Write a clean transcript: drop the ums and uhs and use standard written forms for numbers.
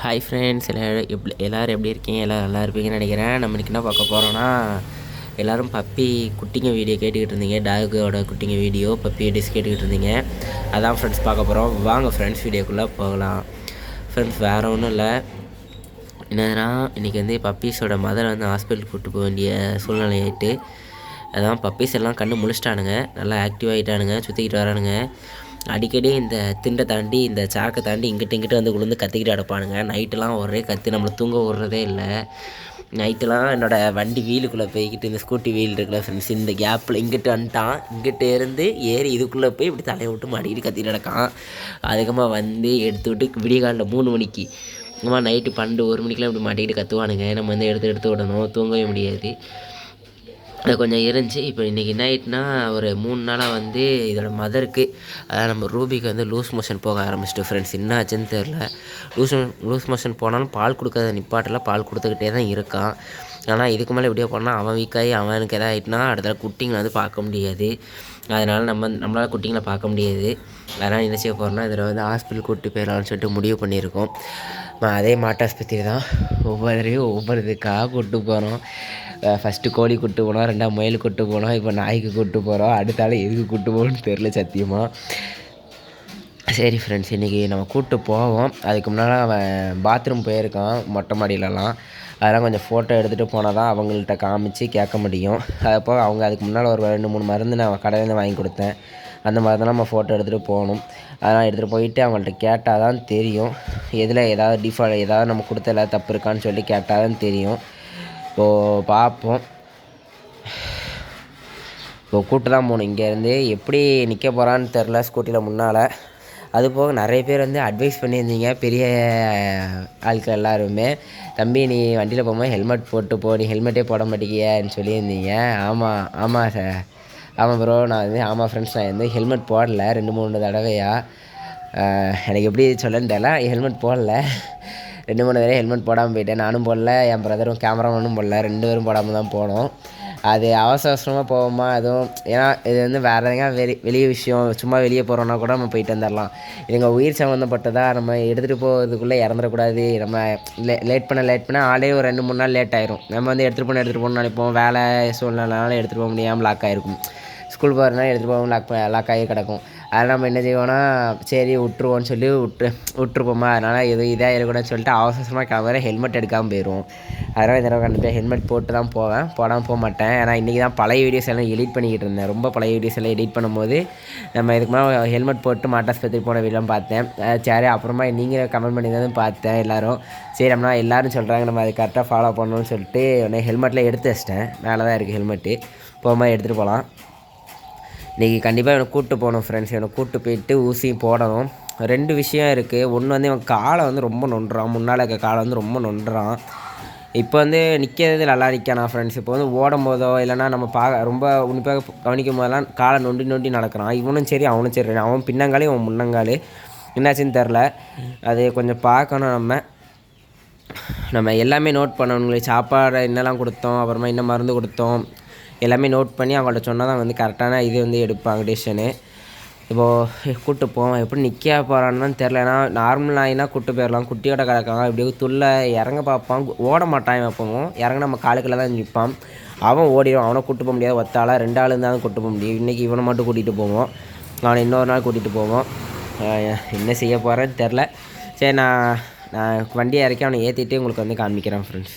Hi friends, எல்லோரும் எப்படி இருக்கீங்க? எல்லோரும் நல்லா இருப்பீங்கன்னு நினைக்கிறேன். நம்ம இன்றைக்கி என்ன பார்க்க போகிறோன்னா, எல்லோரும் பப்பி குட்டிங்க வீடியோ கேட்டுக்கிட்டு இருந்தீங்க. டாகோட குட்டிங்க வீடியோ பப்பி வீடியோஸ் கேட்டுக்கிட்டு இருந்தீங்க. அதான் ஃப்ரெண்ட்ஸ் பார்க்க போகிறோம். வாங்க ஃப்ரெண்ட்ஸ் வீடியோக்குள்ளே போகலாம். ஃப்ரெண்ட்ஸ் வேறு ஒன்றும் இல்லை, என்னன்னா இன்றைக்கி வந்து பப்பீஸோட மதரை வந்து ஹாஸ்பிட்டல் கூப்பிட்டு போக வேண்டிய சூழ்நிலை ஆகிட்டு, அதான் பப்பீஸ் எல்லாம் கண்ணு முழிச்சிட்டானுங்க, நல்லா ஆக்டிவ் ஆகிட்டானுங்க, சுற்றிக்கிட்டு வரானுங்க. அடிக்கடி இந்த திண்டை தாண்டி இந்த சாக்கை தாண்டி இங்கிட்டு வந்து விழுந்து கத்திக்கிட்டு அடைப்பானுங்க. நைட்டெலாம் ஒரே கத்தி, நம்மளை தூங்க விட்றதே இல்லை. நைட்டெலாம் என்னோடய வண்டி வீலுக்குள்ளே போய்கிட்டு, இந்த ஸ்கூட்டி வீல் இருக்குல்ல ஃப்ரெண்ட்ஸ், இந்த கேப்பில் இங்கிட்டு வந்துட்டான், இங்கிட்டு இருந்து ஏறி இதுக்குள்ளே போய் இப்படி தலையை விட்டு மாட்டிக்கிட்டு கத்திட்டு கிடக்கான். அதுக்கப்புறமா வந்து எடுத்து விட்டு விடிய காலில் 3 மணிக்கு அம்மா நைட்டு 12 1 மணிக்கெலாம் இப்படி மாட்டிக்கிட்டு கத்துவானுங்க. நம்ம வந்து எடுத்து விடணும், தூங்கவே முடியாது. அது கொஞ்சம் இருந்துச்சு. இப்போ இன்றைக்கி என்ன ஆகிட்டுனா, ஒரு 3 நாளாக வந்து இதோட மதருக்கு, அதாவது நம்ம ரூபிக்கு வந்து லூஸ் மோஷன் போக ஆரம்பிச்சிட்டு ஃப்ரெண்ட்ஸ். என்ன ஆச்சுன்னு தெரில. லூஸ் மோஷன் போனாலும் பால் கொடுக்காத நிப்பாட்டில் பால் கொடுத்துக்கிட்டே தான் இருக்கான். ஆனால் இதுக்கு மேலே இப்படியே போனால் அவன் வீக்காகி அவனுக்கு எதாவது ஆகிட்டுனா அடுத்த குட்டிங்களை வந்து பார்க்க முடியாது. அதனால் நம்மளால் குட்டிங்களை பார்க்க முடியாது. அதனால் என்ன செய்ய போகிறோம்னா, இதில் வந்து ஹாஸ்பிட்டல் கூப்பிட்டு போயிடலான்னு சொல்லிட்டு முடிவு பண்ணியிருக்கோம். அதே மாட்டாஸ்பத்திரி தான். ஒவ்வொரு இதுக்காக கூப்பிட்டு போகிறோம். ஃபஸ்ட்டு கோழி கூப்பிட்டு போனோம், 2ஆவது முயல் கூப்பிட்டு போனோம், இப்போ நாய்க்கு கூப்பிட்டு போகிறோம். அடுத்தால எதுக்கு கூப்பிட்டு போகணுன்னு தெரில சத்தியமாக. சரி ஃப்ரெண்ட்ஸ், இன்றைக்கி நம்ம கூப்பிட்டு போவோம். அதுக்கு முன்னால் அவன் பாத்ரூம் போயிருக்கான் மொட்டை மாடியிலலாம். அதெல்லாம் கொஞ்சம் ஃபோட்டோ எடுத்துகிட்டு போனால் தான் அவங்கள்ட்ட காமிச்சு கேட்க முடியும். அப்போ அவங்க அதுக்கு முன்னால் ஒரு 2-3 மருந்து நான் கடையிலேருந்து வாங்கி கொடுத்தேன். அந்த மருந்தெல்லாம் நம்ம ஃபோட்டோ எடுத்துகிட்டு போகணும். அதெல்லாம் எடுத்துகிட்டு போயிட்டு அவங்கள்ட்ட கேட்டால் தான் தெரியும், எதில் ஏதாவது நம்ம கொடுத்த ஏதாவது தப்பு இருக்கான்னு சொல்லி கேட்டால் தான் தெரியும். இப்போது பார்ப்போம். இப்போ கூப்பிட்டு தான் போகணும். இங்கேருந்து எப்படி நிற்க போகிறான்னு தெரில ஸ்கூட்டியில் முன்னால். அதுபோக நிறைய பேர் வந்து அட்வைஸ் பண்ணியிருந்தீங்க, பெரிய ஆட்கள் எல்லாருமே, தம்பி நீ வண்டியில் போகும்போது ஹெல்மெட் போட்டு போ, நீ ஹெல்மெட்டே போட மாட்டேங்கியன்னு சொல்லியிருந்தீங்க. ஆமாம் சார், ஆமாம் ப்ரோ, நான் வந்து ஆமாம் ஃப்ரெண்ட்ஸ், நான் வந்து ஹெல்மெட் போடல 2-3 தடவையாக. எனக்கு எப்படி சொல்லன்னு தெரியல, ஹெல்மெட் போடல. 2-3 தடவை ஹெல்மெட் போடாமல் போயிட்டேன். நானும் போடல, என் பிரதரும் கேமராமேனும் போடல, 2 பேரும் போடாமல் தான் போனோம். அது அவசரமாக போவோமா எதுவும், ஏன்னா இது வந்து வேறு எதாவது வெளிய விஷயம், சும்மா வெளியே போகிறோன்னா கூட நம்ம போயிட்டு வந்துடலாம். இதுங்க உயிர் சம்மந்தப்பட்டதாக நம்ம எடுத்துகிட்டு போகிறதுக்குள்ளே இறந்துடக்கூடாது. நம்ம லேட் பண்ண ஆளே ஒரு 2-3 நாள் லேட் ஆயிரும். நம்ம வந்து எடுத்துகிட்டு போகணும்னு நினைப்போம், வேலை சூழ்நிலைனால எடுத்துகிட்டு போக முடியாமல் லாக் ஆகிருக்கும். ஸ்கூல் போகிறதுனால எடுத்துகிட்டு போகாமல் லாக் ஆகி கிடக்கும். அதனால் நம்ம என்ன செய்வோன்னா, சரி விட்ருவோன்னு சொல்லி விட்ருப்போமா, அதனால் எதுவும் இதாக இருக்கக்கூடாதுன்னு சொல்லிட்டு அவசரமாக கிளம்புற ஹெல்மெட் எடுக்காமல் போயிடுவோம். அதனால் இந்த தடவை கண்டிப்பாக ஹெல்மெட் போட்டு தான் போவேன், போடாமல் போக மாட்டேன். ஏன்னா இன்றைக்கி தான் பழைய வீடியோஸ் எல்லாம் எடிட் பண்ணிக்கிட்டு இருந்தேன். ரொம்ப பழைய வீடியோஸ் எல்லாம் எடிட் பண்ணும்போது நம்ம இதுக்கு மேலே ஹெல்மெட் போட்டு மாட்டாஸ்பத்திரி போன வீடியோலாம் பார்த்தேன். சரி, அப்புறமா நீங்களே கமெண்ட் பண்ணி தான் பார்த்தேன் எல்லோரும். சரி, நம்ம எல்லோரும் சொல்கிறாங்க, நம்ம அதை கரெக்டாக ஃபாலோ பண்ணணும்னு சொல்லிட்டு உடனே ஹெல்மெட்டில் எடுத்து வச்சிட்டேன். மேலே தான் இருக்குது ஹெல்மெட்டு, போகும்போது எடுத்துகிட்டு போகலாம். இன்றைக்கி கண்டிப்பாக இவனை கூப்பிட்டு போகணும் ஃப்ரெண்ட்ஸ். இவனை கூப்பிட்டு போயிட்டு ஊசியும் போடணும். 2 விஷயம் இருக்குது. ஒன்று வந்து இவன் காலை வந்து ரொம்ப நொண்டுறான், முன்னால் இருக்க காலை வந்து ரொம்ப நொண்டுறான். இப்போ வந்து நிற்கிறது நல்லா நிற்கானா ஃப்ரெண்ட்ஸ். இப்போ வந்து ஓடும் போதோ இல்லைனா நம்ம ரொம்ப உன்னிப்பாக கவனிக்கும் போதெல்லாம் காலை நொண்டி நடக்கிறான். இவனும் சரி அவனும் சரி, அவன் பின்னங்காலே அவன் முன்னங்கால், என்னாச்சுன்னு தெரில. அது கொஞ்சம் பார்க்கணும். நம்ம எல்லாமே நோட் பண்ணணுங்களே, சாப்பாடு என்னெல்லாம் கொடுத்தோம், அப்புறமா என்ன மருந்து கொடுத்தோம், எல்லாமே நோட் பண்ணி அவங்கள்ட்ட சொன்னால் தான் வந்து கரெக்டான இது வந்து எடுப்பாங்க டிசிஷனு. இப்போது கூப்பிட்டு போவோம். எப்படி நிற்க போகிறான்னு தெரில. ஏன்னா நார்மல் நாயினா கூப்பிட்டு போயிடலாம், குட்டியோட கிடக்காங்க, இப்படியே துள்ள இறங்க பார்ப்பான், ஓட மாட்டான். வைப்போம் இறங்க நம்ம காலுக்குள்ள தான் நிற்பான். அவன் ஓடிடும். அவனை கூப்பிட்டு போக முடியாது, ஒத்தாளா 2 ஆள் இருந்தாலும் கூப்பிட்டு போக முடியும். இன்றைக்கி இவனை மட்டும் கூட்டிகிட்டு போவோம், அவனை இன்னொரு நாள் கூட்டிகிட்டு போவோம். என்ன செய்ய போகிறேன்னு தெரில. சரி, நான் வண்டியை இறக்கி அவனை ஏற்றிட்டு உங்களுக்கு வந்து காமிக்கிறேன் ஃப்ரெண்ட்ஸ்.